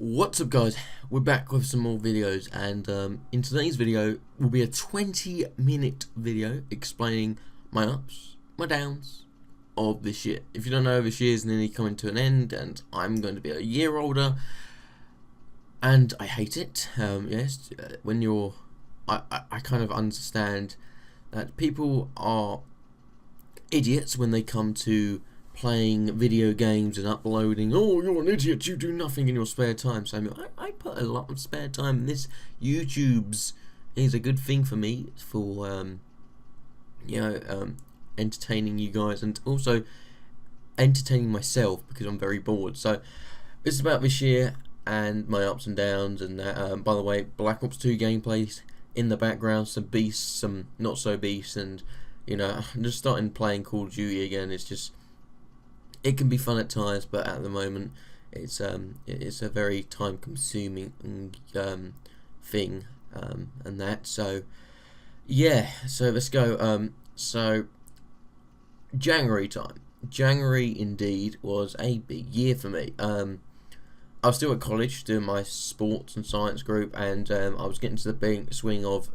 What's up, guys? We're back with some more videos, and in today's video will be a 20-minute video explaining my ups, my downs of this year. If you don't know, this year's nearly coming to an end and I'm going to be a year older and I hate it. Yes, when you're I kind of understand that people are idiots when they come to playing video games and uploading. Oh, you're an idiot, you do nothing in your spare time. So I put a lot of spare time in this. YouTube's is a good thing for me for entertaining you guys and also entertaining myself because I'm very bored. So this is about this year and my ups and downs and that. By the way, Black Ops 2 gameplays in the background, some beasts, some not so beasts, and I'm just starting playing Call of Duty again. It can be fun at times, but at the moment it's a very time-consuming thing, and that. So yeah, so let's go. So January time. January indeed was a big year for me. I was still at college doing my sports and science group, and I was getting to the big swing of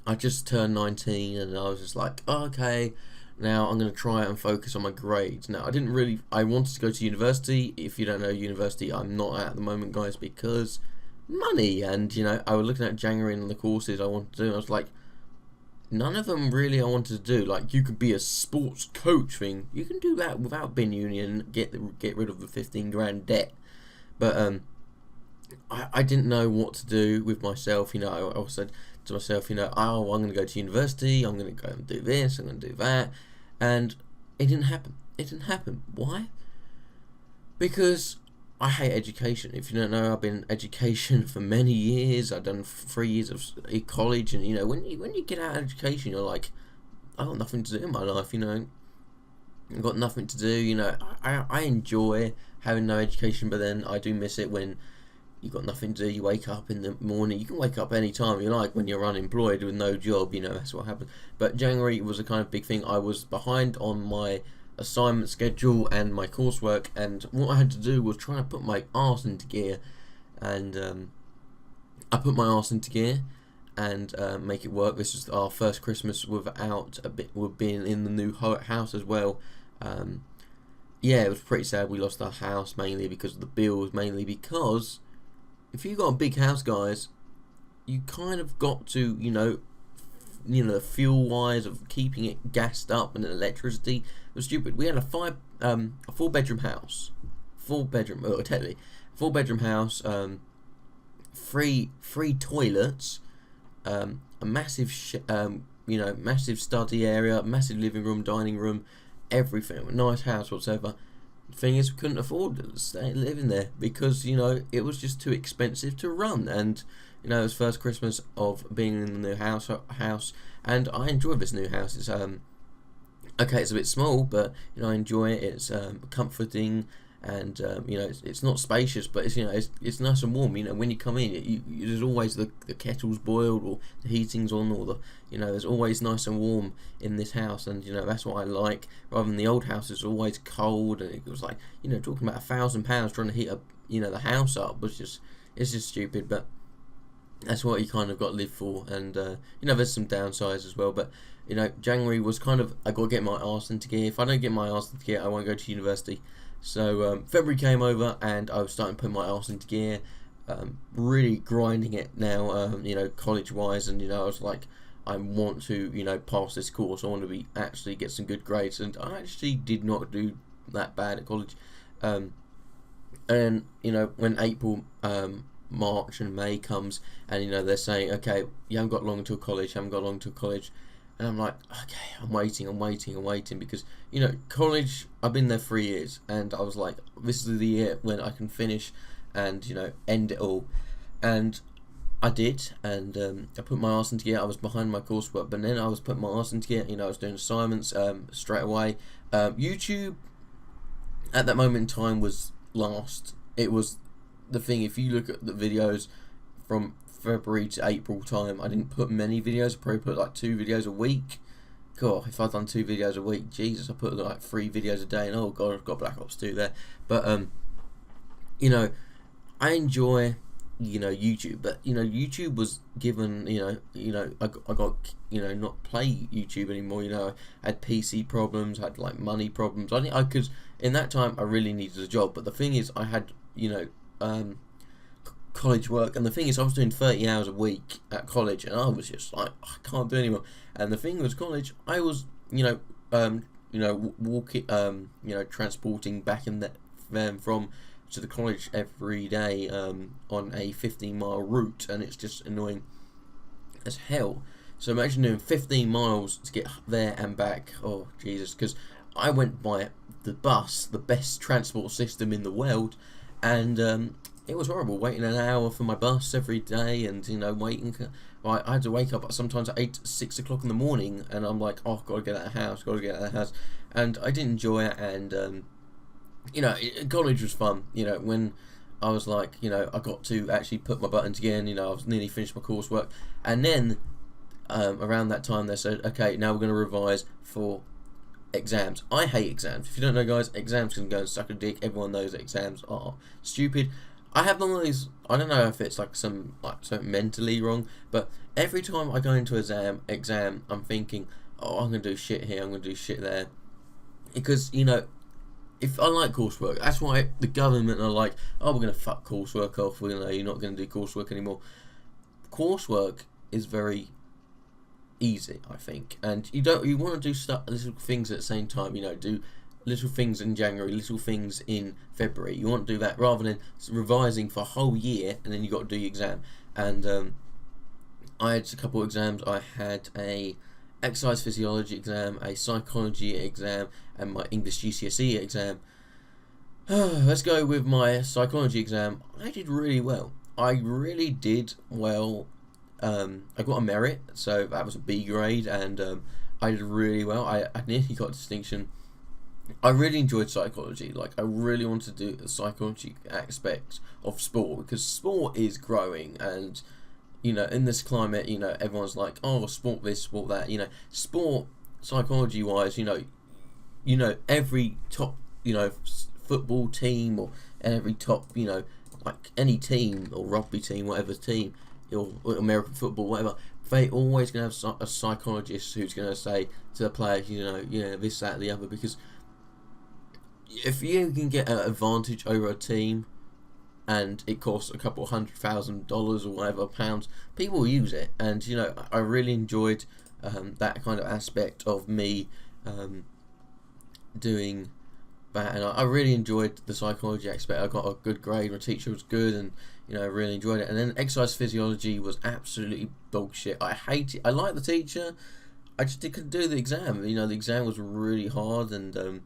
I just turned 19, and I was just like, oh, okay. Now I'm going to try and focus on my grades. Now I wanted to go to university. If you don't know university, I'm not at the moment, guys, because money. And I was looking at January and the courses I wanted to do. I was like, none of them really I wanted to do. Like, you could be a sports coach thing. You can do that without being union. Get rid of the 15 grand debt. But I didn't know what to do with myself. I said to myself, oh, I'm going to go to university, I'm going to go and do this, I'm going to do that, and it didn't happen. It didn't happen. Why? Because I hate education. If you don't know, I've been in education for many years. I've done 3 years of college, and when you get out of education, you're like, I've got nothing to do in my life. I've got nothing to do. I enjoy having no education, but then I do miss it when you've got nothing to do. You wake up in the morning. You can wake up any time you like when you're unemployed with no job. That's what happens. But January was a kind of big thing. I was behind on my assignment schedule and my coursework, and what I had to do was try to put my arse into gear. And I put my arse into gear and make it work. This was our first Christmas with being in the new house as well. Yeah, it was pretty sad. We lost our house mainly because of the bills, mainly because if you got a big house, guys, you kind of got to, the fuel wise of keeping it gassed up and electricity. It was stupid. We had a 4-bedroom house, technically 4-bedroom house, three toilets, a massive, massive study area, massive living room, dining room, everything. A nice house whatsoever. Thing is, we couldn't afford to live in there because it was just too expensive to run. And it was first Christmas of being in the new house, and I enjoy this new house. It's okay, it's a bit small, but I enjoy it. It's comforting, and it's not spacious, but it's nice and warm. When you come in, there's always the kettle's boiled or the heating's on, or there's always nice and warm in this house, and that's what I like. Rather than the old house, it's always cold, and it was like talking about £1,000 trying to heat up the house up was it's just stupid. But that's what you kind of got to live for, and there's some downsides as well. But January was kind of, I got to get my arse into gear. If I don't get my arse into gear, I won't go to university. So February came over, and I was starting to put my arse into gear, really grinding it now, college wise, and I was like, I want to pass this course. I want to actually get some good grades, and I actually did not do that bad at college. And when April, March and May comes, and they're saying, okay, you haven't got long until college, and I'm like, okay, I'm waiting because college, I've been there 3 years, and I was like, this is the year when I can finish and end it all. And I did, and I put my arse into gear. I was behind my coursework, but then I was putting my arse into gear. I was doing assignments straight away. YouTube at that moment in time was last. It was the thing. If you look at the videos from February to April time, I didn't put many videos. I probably put like 2 videos a week. God, if I'd done 2 videos a week, Jesus, I put like 3 videos a day, and oh God, I've got Black Ops 2 there. But I enjoy, YouTube, but YouTube was given, I got, not play YouTube anymore. I had PC problems, had like money problems. I could in that time I really needed a job, but the thing is I had, college work, and the thing is I was doing 30 hours a week at college, and I was just like, I can't do anymore. And the thing was, college, I was, walking, transporting back in from to the college every day on a 15-mile route, and it's just annoying as hell. So imagine doing 15 miles to get there and back. Oh Jesus, because I went by the bus, the best transport system in the world, and it was horrible waiting an hour for my bus every day, and waiting. I had to wake up sometimes at 6 o'clock in the morning, and I'm like, oh, gotta get out of the house, and I didn't enjoy it. And college was fun. When I was like, I got to actually put my buttons again. I was nearly finished my coursework, and then around that time they said, okay, now we're going to revise for exams. I hate exams. If you don't know, guys, exams can go and suck a dick. Everyone knows that exams are stupid. I have one of these. I don't know if it's like something mentally wrong, but every time I go into exam, I'm thinking, oh, I'm gonna do shit here, I'm gonna do shit there, because if I like coursework, that's why the government are like, oh, we're gonna fuck coursework off. You're not gonna do coursework anymore. Coursework is very easy, I think, and you want to do little things at the same time. Do little things in January, little things in February. You want to do that rather than revising for a whole year and then you got to do your exam. And I had a couple of exams. I had a exercise physiology exam, a psychology exam, and my English GCSE exam. Let's go with my psychology exam. I did really well. I really did well. I got a merit, so that was a B grade, and I did really well. I nearly got distinction. I really enjoyed psychology. Like, I really wanted to do the psychology aspect of sport, because sport is growing, and in this climate, everyone's like, oh, sport this, sport that. Sport psychology wise, every top, football team, or every top, like any team or rugby team, whatever team, or American football, whatever, they always gonna have a psychologist who's gonna say to the players, this, that, the other, because if you can get an advantage over a team and it costs a couple $100,000 or whatever pounds, people will use it. And I really enjoyed that kind of aspect of me doing that, and I really enjoyed the psychology aspect. I got a good grade, my teacher was good, and I really enjoyed it. And then exercise physiology was absolutely dog shit. I hate it. I like the teacher, I just couldn't do the exam. The exam was really hard, and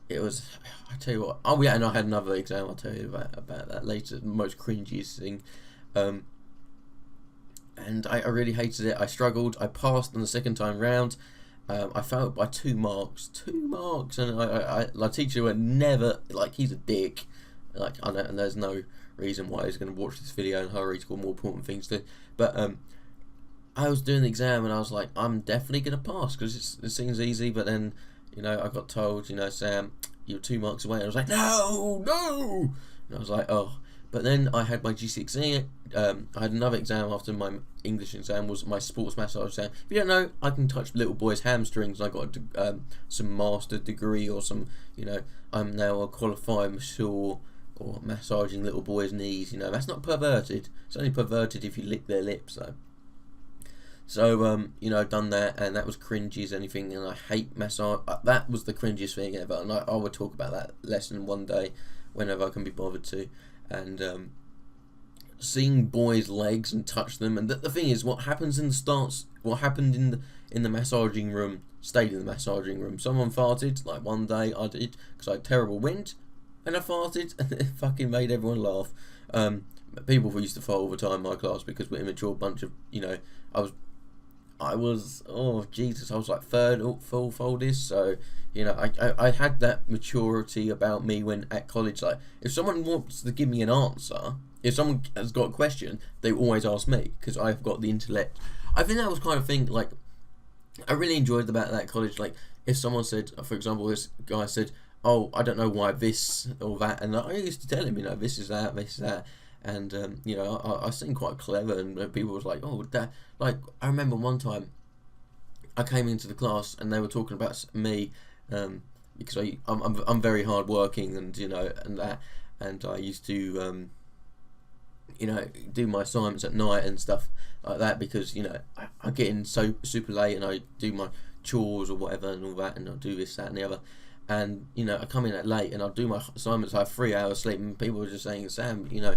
it was, I tell you what. Oh yeah, and I had another exam. I'll tell you about that later. The most cringiest thing, and I really hated it. I struggled. I passed on the second time round. I failed by 2 marks. 2 marks, and my teacher would never, like, he's a dick. Like, I know, and there's no reason why he's going to watch this video and hurry to got more important things to. But I was doing the exam, and I was like, I'm definitely going to pass because it seems easy. But then, I got told, Sam, you're 2 marks away. And I was like, no. And I was like, oh. But then I had my GCSE. I had another exam after my English exam, was my sports massage exam. If you don't know, I can touch little boys' hamstrings. I got some master degree or some, I'm now a qualified masseur, or massaging little boys' knees. That's not perverted. It's only perverted if you lick their lips, though. So, I've done that, and that was cringy as anything, and I hate massage. That was the cringiest thing ever, and I would talk about that lesson one day, whenever I can be bothered to. And seeing boys' legs and touch them, and the thing is, what happens in the starts, what happened in the massaging room, stayed in the massaging room. Someone farted, like one day I did, because I had terrible wind, and I farted, and it fucking made everyone laugh. People who used to fart all the time in my class, because we're immature bunch of, I was, oh Jesus, I was like third or fourth oldest, so I had that maturity about me when at college. Like, if someone wants to give me an answer, if someone has got a question, they always ask me, because I've got the intellect. I think that was kind of thing, like, I really enjoyed about that college. Like, if someone said, for example, this guy said, oh, I don't know why this or that, and I used to tell him, this is that, and you know, I seem quite clever, and people was like, oh, that, like, I remember one time I came into the class and they were talking about me, because I'm very hard working, and you know, and that, and I used to you know, do my assignments at night and stuff like that, because you know, I get in so super late and I do my chores or whatever and all that, and I'll do this, that and the other, and you know, I come in at late and I'll do my assignments. I have 3 hours sleep, and people are just saying, Sam, you know,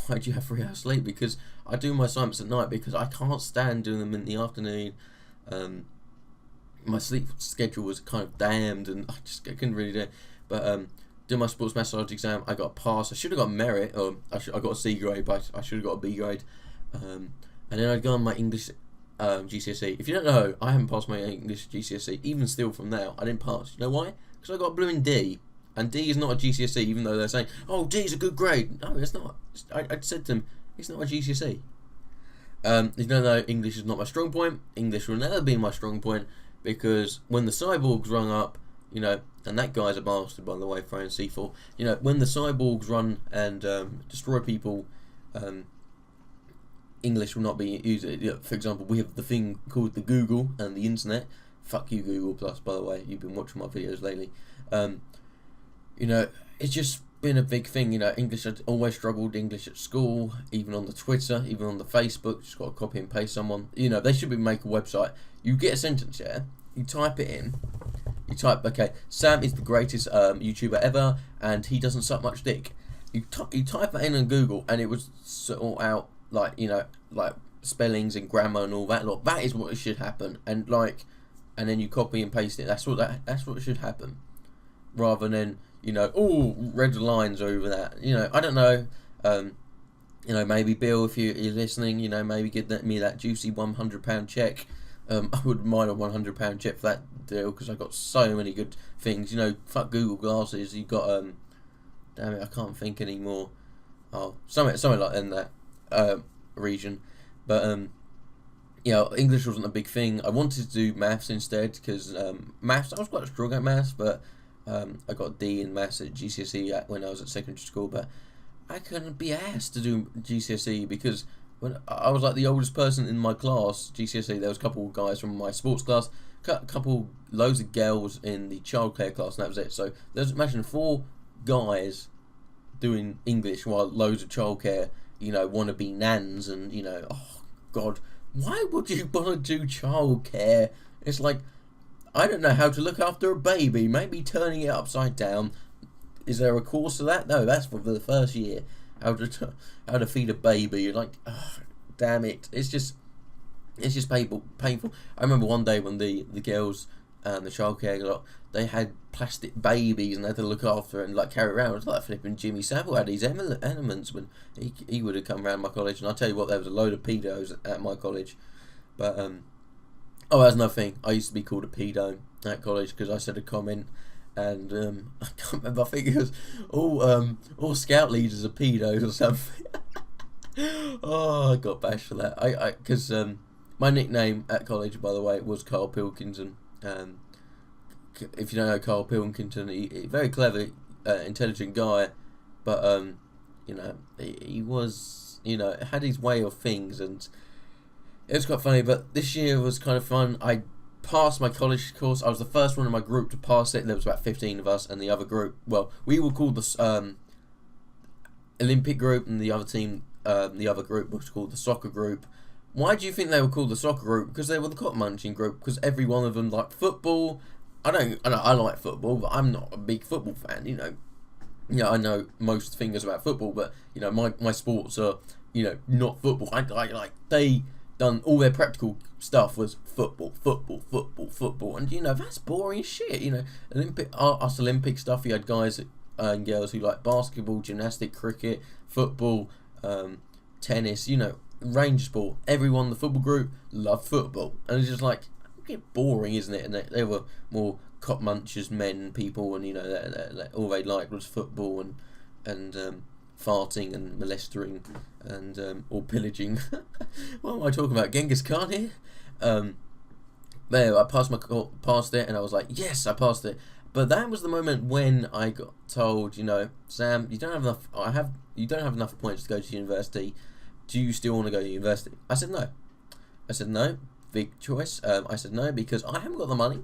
why do you have 3 hours sleep? Because I do my assignments at night, because I can't stand doing them in the afternoon. My sleep schedule was kind of damned, and I couldn't really do it. But do my sports massage exam, I got a pass. I should have got merit, or I got a C grade, but I should have got a B grade. And then I'd go on my English GCSE. If you don't know, I haven't passed my English GCSE. Even still from now, I didn't pass. You know why? Because I got a blooming D. And D is not a GCSE, even though they're saying, oh, D is a good grade. No, it's not. I said to them, it's not a GCSE. You know, English is not my strong point. English will never be my strong point, because when the cyborgs run up, you know, and that guy's a bastard, by the way, throwing C4. You know, when the cyborgs run and destroy people, English will not be used. You know, for example, we have the thing called the Google and the internet. Fuck you, Google Plus, by the way. You've been watching my videos lately. You know, it's just been a big thing. You know, English, I'd always struggled English at school, even on the Twitter, even on the Facebook. Just got to copy and paste someone. You know, they should be make a website. You get a sentence, yeah, you type it in. You type, okay, Sam is the greatest YouTuber ever, and he doesn't suck much dick. You type that in on Google, and it would sort out, like, you know, like spellings and grammar and all that. Look, that is what should happen, and like, and then you copy and paste it. That's what should happen, rather than, you know, oh, red lines over that. You know, I don't know. You know, maybe Bill, if you're listening, you know, maybe give me that juicy £100 check. I wouldn't mind a £100 check for that deal, because I got so many good things. You know, fuck Google Glasses. You got damn it, I can't think anymore. Oh, something like in that region. But you know, English wasn't a big thing. I wanted to do maths instead, because maths, I was quite strong at maths, but I got a D in maths at GCSE when I was at secondary school. But I couldn't be asked to do GCSE, because when I was like the oldest person in my class, GCSE, there was a couple of guys from my sports class, loads of girls in the childcare class, and that was it. So there's, imagine 4 guys doing English while loads of childcare, you know, want to be nans, and you know, oh god, why would you want to do childcare? It's like, I don't know how to look after a baby. Maybe turning it upside down. Is there a course for that? No, that's for the first year. How to feed a baby. You're like, oh, damn it. It's just painful. I remember one day when the girls and the childcare lot, they had plastic babies and they had to look after it and like carry it around. It was like flipping Jimmy Savile had these elements when he would have come around my college. And I'll tell you what, there was a load of pedos at my college. But oh, that's another thing. I used to be called a pedo at college because I said a comment. And I can't remember. I think it was all scout leaders are pedos or something. Oh, I got bashed for that. Because my nickname at college, by the way, was Carl Pilkington. If you don't know Carl Pilkington, he very clever, intelligent guy, but you know, he was, you know, had his way of things, and it was quite funny. But this year was kind of fun. I passed my college course. I was the first one in my group to pass it. There was about 15 of us, and the other group, well, we were called the Olympic group, and the other team, the other group was called the soccer group. Why do you think they were called the soccer group? Because they were the cotton munching group. Because every one of them liked football. I like football, but I'm not a big football fan. You know, yeah, I know most things about football, but you know, my sports are, you know, not football. I like they done all their practical stuff was football, and you know, that's boring shit. You know, us Olympic stuff. You had guys and girls who like basketball, gymnastics, cricket, football, tennis. You know, range sport. Everyone in the football group loved football, and it's just like, get boring, isn't it? And they were more cop munchers, men, people, and you know, all they liked was football and farting and molesting and or pillaging. What am I talking about? Genghis Khan here. There, I passed it, and I was like, yes, I passed it. But that was the moment when I got told, Sam, you don't have enough. You don't have enough points to go to university. Do you still want to go to university? I said no. I said no. Big choice. I said no because I haven't got the money.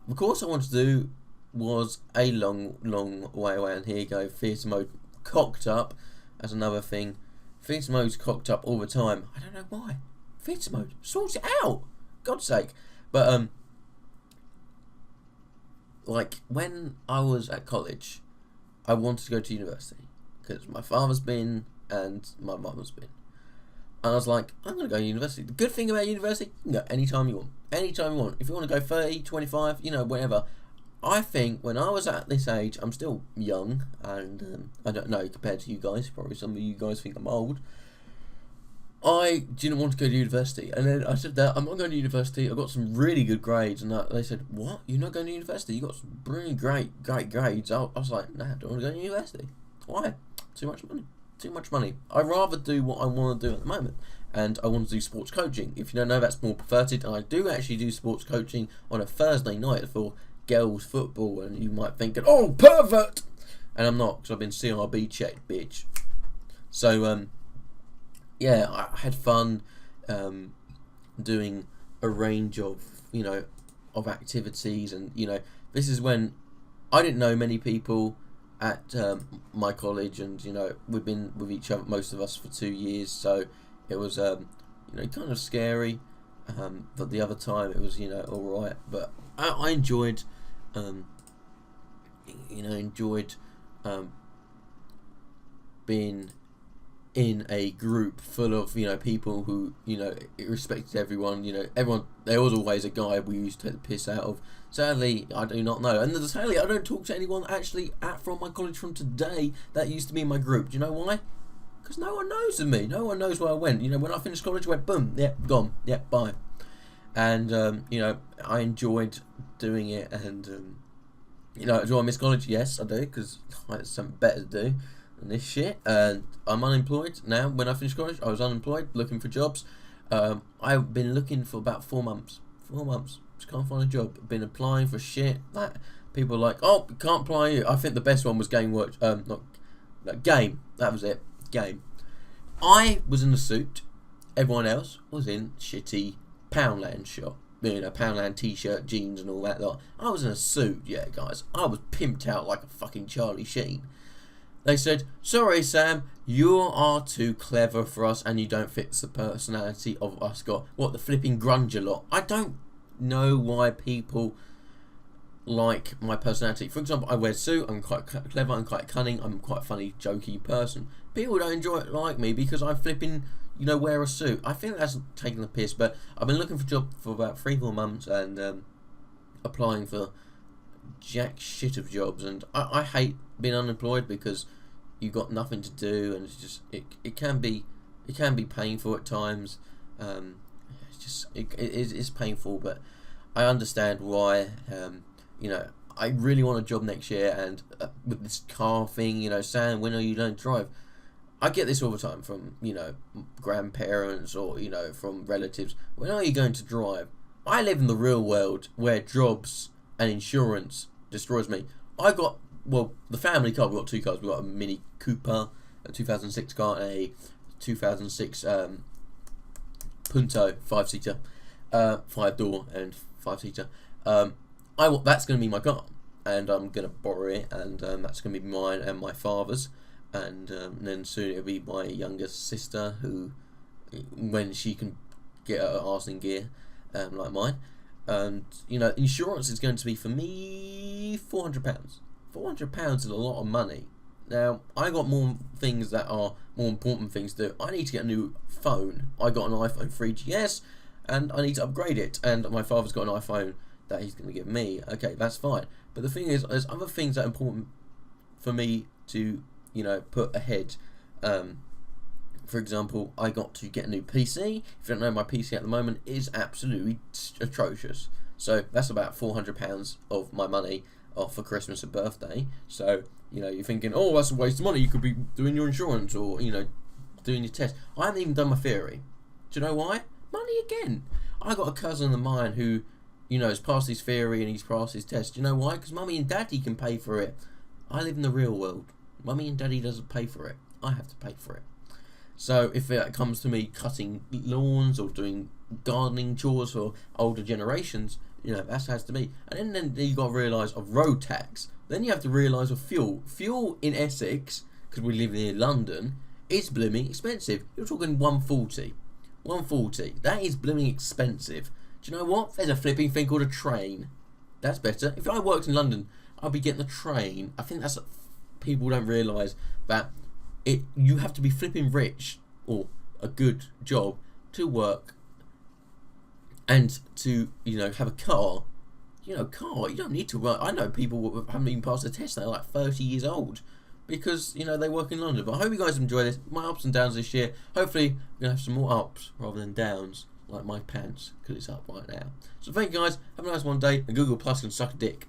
The course I wanted to do was a long, long way away, and here you go. Theatre mode cocked up. That's another thing. Theatre mode's cocked up all the time. I don't know why. Theatre mode, sort it out. God's sake. But like when I was at college, I wanted to go to university because my father's been and my mum's been. And I was like, I'm going to go to university. The good thing about university, you can go anytime you want. Anytime you want. If you want to go 30, 25, whatever. I think when I was at this age, I'm still young, and I don't know, compared to you guys, probably some of you guys think I'm old. I didn't want to go to university. And then I said that, I'm not going to university. I got some really good grades. And they said, what? You're not going to university? You got some really great grades. I was like, nah, I don't want to go to university. Why? Too much money. Too much money. I'd rather do what I want to do at the moment, and I want to do sports coaching. If you don't know, that's more perverted, and I do actually do sports coaching on a Thursday night for girls football, and you might think, oh, pervert, and I'm not, because I've been CRB checked, bitch. So yeah, I had fun doing a range of of activities, and this is when I didn't know many people at my college, and we've been with each other, most of us, for 2 years, so it was kind of scary, but the other time it was all right. But I enjoyed being in a group full of people who respected everyone. Everyone, there was always a guy we used to take the piss out of. Sadly, I do not know, and sadly I don't talk to anyone actually from my college from today that used to be in my group. Do you know why? Because no one knows of me. No one knows where I went. When I finished college, I went boom, yeah, gone, yeah, bye. And I enjoyed doing it, and do I miss college? Yes, I do, because there's something better to do than this shit. And I'm unemployed now. When I finished college, I was unemployed, looking for jobs. I've been looking for about 4 months. 4 months. Just can't find a job. Been applying for shit. Like, people are like, oh, can't apply you. I think the best one was Game. That was it. Game. I was in a suit. Everyone else was in shitty Poundland shop. Poundland t-shirt, jeans and all that lot. I was in a suit, yeah, guys. I was pimped out like a fucking Charlie Sheen. They said, sorry, Sam, you are too clever for us, and you don't fit the personality of us got. What, the flipping grunger lot? I don't know why people like my personality. For example, I wear a suit, I'm quite clever, I'm quite cunning, I'm quite a funny, jokey person. People don't enjoy it like me because I flipping, wear a suit. I think that's taking the piss, but I've been looking for a job for about 3-4 months, and applying for jack shit of jobs, and I hate being unemployed because you got nothing to do, and it's just it can be painful at times. It's painful, but I understand why. I really want a job next year, and with this car thing, Sam, when are you learning to drive? I get this all the time from grandparents or from relatives. When are you going to drive? I live in the real world where jobs and insurance destroys me. The family car, we've got 2 cars. We've got a Mini Cooper, a 2006 car, and a 2006 Punto 5-seater, 5-door and 5-seater. That's going to be my car, and I'm going to borrow it, and that's going to be mine and my father's, and then soon it'll be my younger sister, who, when she can get her arse in gear, like mine. And insurance is going to be, for me, £400. £400 is a lot of money. Now, I got more things that are more important things to do. I need to get a new phone. I got an iPhone 3GS, and I need to upgrade it. And my father's got an iPhone that he's going to give me. Okay, that's fine. But the thing is, there's other things that are important for me to, put ahead. For example, I got to get a new PC. If you don't know, my PC at the moment is absolutely atrocious. So that's about £400 of my money off for Christmas and birthday. So, you're thinking, oh, that's a waste of money. You could be doing your insurance or, doing your test. I haven't even done my theory. Do you know why? Money again. I got a cousin of mine who you know, has passed his theory and he's passed his test. You know why? Because mummy and daddy can pay for it. I live in the real world. Mummy and daddy doesn't pay for it. I have to pay for it. So if it comes to me cutting lawns or doing gardening chores for older generations, you know, that's how it has to be. And then you got to realise of road tax. Then you have to realise of fuel. Fuel in Essex, because we live near London, is blooming expensive. You're talking 140. 140. That is blooming expensive. Do you know what? There's a flipping thing called a train. That's better. If I worked in London, I'd be getting the train. I think that's... People don't realise that you have to be flipping rich or a good job to work and to, you know, have a car. You know, you don't need to work. I know people who haven't even passed the test. They're like 30 years old because, you know, they work in London. But I hope you guys enjoy this. My ups and downs this year. Hopefully we're going to have some more ups rather than downs, like my pants, because it's up right now. So thank you guys. Have a nice one day. And Google Plus can suck a dick.